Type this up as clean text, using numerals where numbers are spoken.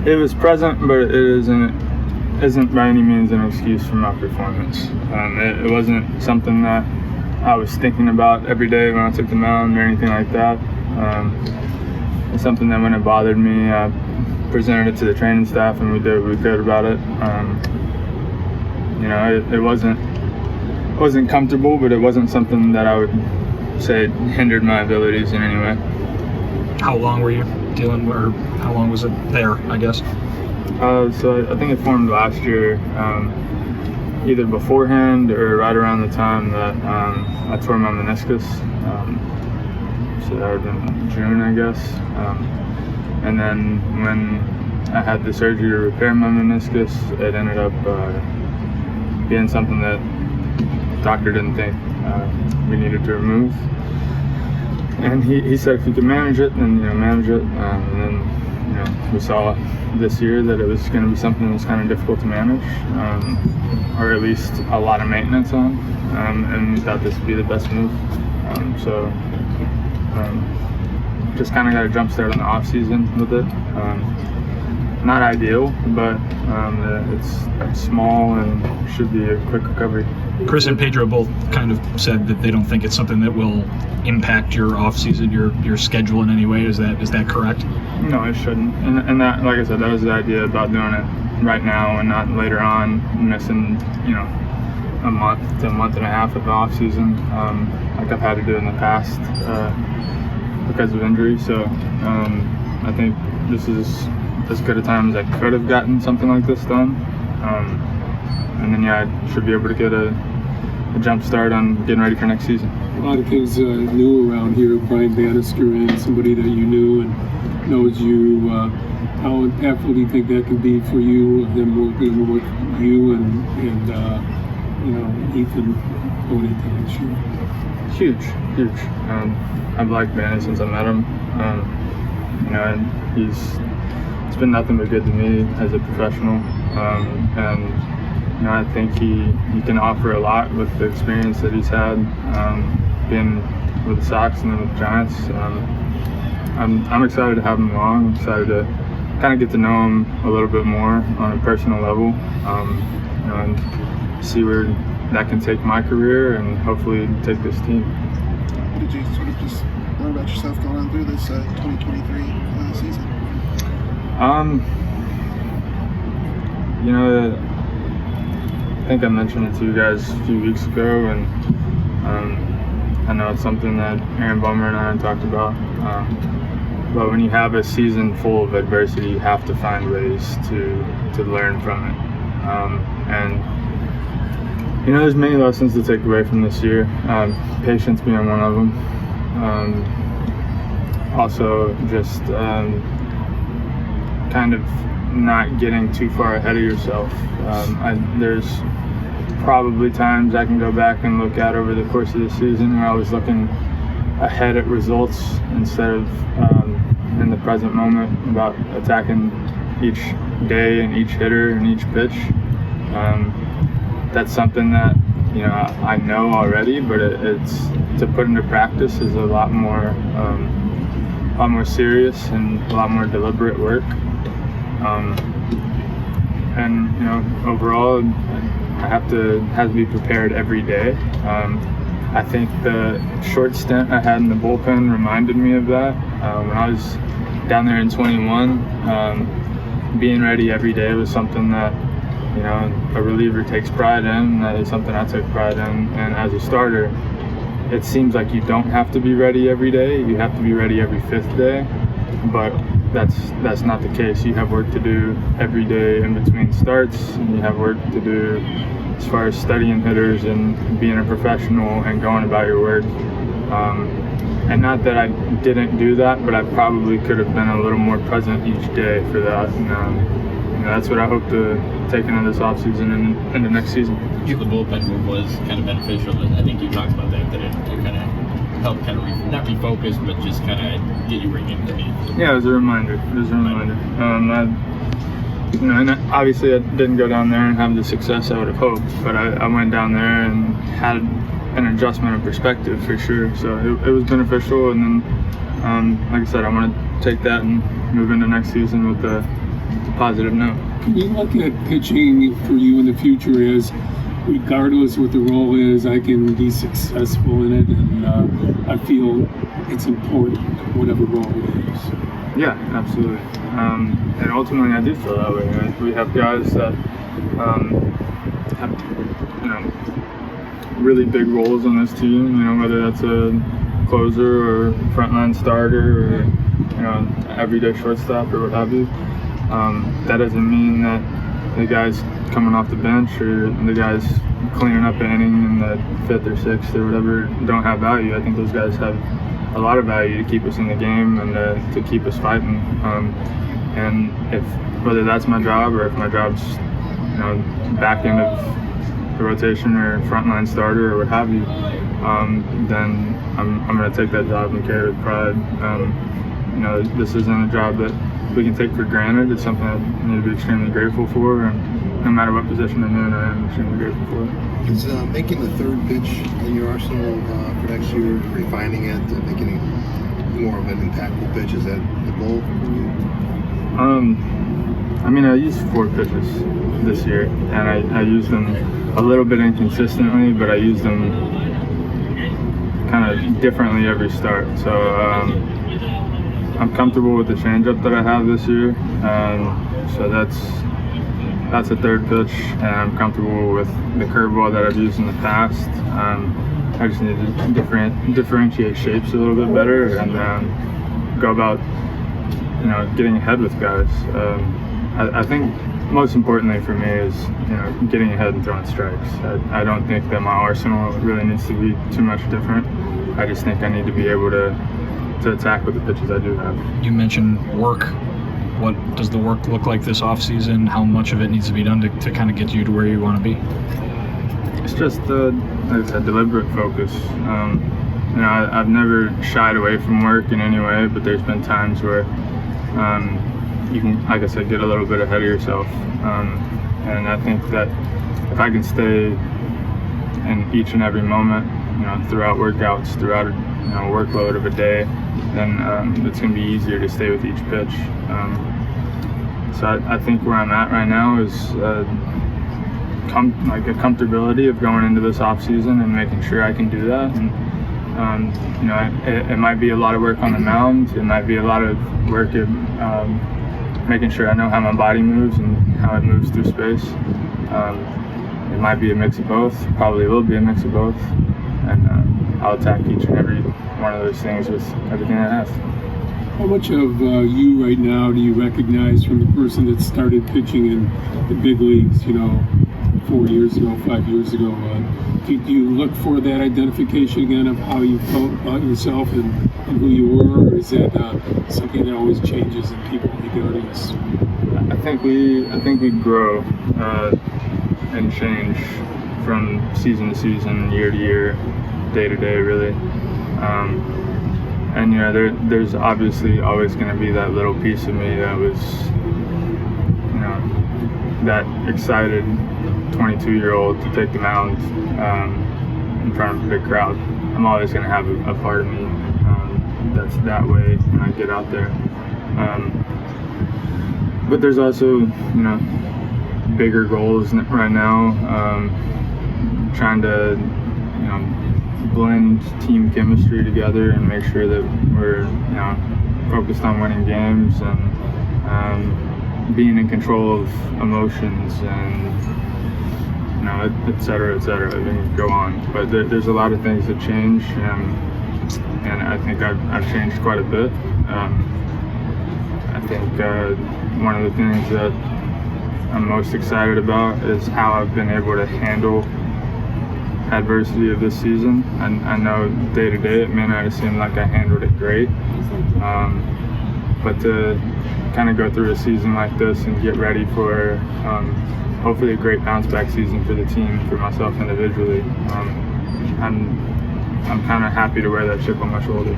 It was present, but it isn't by any means an excuse for my performance. It wasn't something that I was thinking about every day when I took the mound or anything like that. It's something that when it bothered me, I presented it to the training staff and we did what we could about it. It wasn't comfortable, but it wasn't something that I would say hindered my abilities in any way. How long were you dealing, or how long was it there, I guess? So I think it formed last year, either beforehand or right around the time that I tore my meniscus. So that would have been June, I guess. And then when I had the surgery to repair my meniscus, it ended up being something that the doctor didn't think we needed to remove. And he said if he could manage it, then manage it. And then we saw this year that it was going to be something that was kind of difficult to manage, or at least a lot of maintenance on. And we thought this would be the best move. So just kind of got a jump start on the off season with it. Not ideal, but it's small and should be a quick recovery. Chris and Pedro both kind of said that they don't think it's something that will impact your off season, your schedule in any way. Is that correct? No, it shouldn't. And that, like I said, that was the idea about doing it right now and not later on, missing a month to a month and a half of the off season, like I've had to do in the past because of injury. So I think this is as good a time as I could have gotten something like this done. And then I should be able to get a jump start on getting ready for next season. A lot of things new around here. Brian Bannister and somebody that you knew and knows you. How impactful do you think that can be for you, them working with you and Ethan going into next year? Huge. I've liked Banny since I met him. And it's been nothing but good to me as a professional. And I think he can offer a lot with the experience that he's had, being with the Sox and then with the Giants. I'm excited to have him along. I'm excited to kind of get to know him a little bit more on a personal level, and see where that can take my career and hopefully take this team. What did you sort of just learn about yourself going on through this 2023 season? I think I mentioned it to you guys a few weeks ago, and I know it's something that Aaron Bummer and I talked about. But when you have a season full of adversity, you have to find ways to learn from it. And there's many lessons to take away from this year. Patience being one of them. Also, just kind of not getting too far ahead of yourself. There's probably times I can go back and look at over the course of the season where I was looking ahead at results instead of in the present moment, about attacking each day and each hitter and each pitch. That's something that I know already, but it's to put into practice is a lot more serious and a lot more deliberate work. And overall, I have to be prepared every day. I think the short stint I had in the bullpen reminded me of that. When I was down there in 21, being ready every day was something that a reliever takes pride in. That is something I took pride in. And as a starter, it seems like you don't have to be ready every day. You have to be ready every fifth day. But that's not the case. You have work to do every day in between starts, and you have work to do as far as studying hitters and being a professional and going about your work. And not that I didn't do that, but I probably could have been a little more present each day for that. And that's what I hope to take into this offseason and into next season. The bullpen move was kind of beneficial. I think you talked about that it kind of helped not refocus, but just kind of get you ringing to me. Yeah, it was a reminder. And obviously I didn't go down there and have the success I would have hoped, but I went down there and had an adjustment of perspective for sure. So it was beneficial, and then like I said, I want to take that and move into next season with positive note. Can you look at pitching for you in the future as, regardless what the role is, I can be successful in it, and I feel it's important, whatever role it is? Yeah, absolutely. And ultimately, I do feel that way. Right? We have guys that have, really big roles on this team. Whether that's a closer or frontline starter or everyday shortstop or what have you. That doesn't mean that the guys coming off the bench or the guys cleaning up an inning in the 5th or 6th or whatever don't have value. I think those guys have a lot of value to keep us in the game and to keep us fighting. And whether that's my job or if my job's back end of the rotation or frontline starter or what have you, then I'm going to take that job and carry it with pride. This isn't a job that we can take for granted. It's something I need to be extremely grateful for, and no matter what position I'm in, I am extremely grateful for it. Is making the third pitch in your arsenal for next year, refining it, making it more of an impactful pitch, is that the goal for you? I used 4 pitches this year, and I used them a little bit inconsistently, but I used them kind of differently every start. So I'm comfortable with the changeup that I have this year, so that's a third pitch, and I'm comfortable with the curveball that I've used in the past. I just need to differentiate shapes a little bit better and go about getting ahead with guys. I think most importantly for me is getting ahead and throwing strikes. I don't think that my arsenal really needs to be too much different. I just think I need to be able to attack with the pitches I do have. You mentioned work. What does the work look like this off season? How much of it needs to be done to kind of get you to where you want to be? It's just like I said, deliberate focus. I've never shied away from work in any way, but there's been times where you can, like I said, get a little bit ahead of yourself. And I think that if I can stay in each and every moment, throughout workouts, throughout a workload of a day, then it's going to be easier to stay with each pitch. So I think where I'm at right now is a comfortability of going into this off season and making sure I can do that. And it might be a lot of work on the mound. It might be a lot of work at making sure I know how my body moves and how it moves through space. It might be a mix of both. Probably will be a mix of both. And I'll attack each and every one of those things with everything I have. How much of you right now do you recognize from the person that started pitching in the big leagues, 4 years ago, 5 years ago? Do you look for that identification again of how you felt about yourself and who you were, or is that something that always changes in people regardless? I think we grow and change from season to season, year to year, day to day, really. And there's obviously always going to be that little piece of me that was, that excited 22-year-old to take the mound in front of a big crowd. I'm always going to have a part of me that's that way when I get out there. But there's also, bigger goals right now. Trying to, blend team chemistry together and make sure that we're, focused on winning games and being in control of emotions and, et cetera, et cetera. I think go on, but there's a lot of things that change, and I think I've changed quite a bit. I think one of the things that I'm most excited about is how I've been able to handle adversity of this season. I know day to day it may not have seemed like I handled it great, but to kind of go through a season like this and get ready for hopefully a great bounce back season for the team, for myself individually, I'm kind of happy to wear that chip on my shoulder.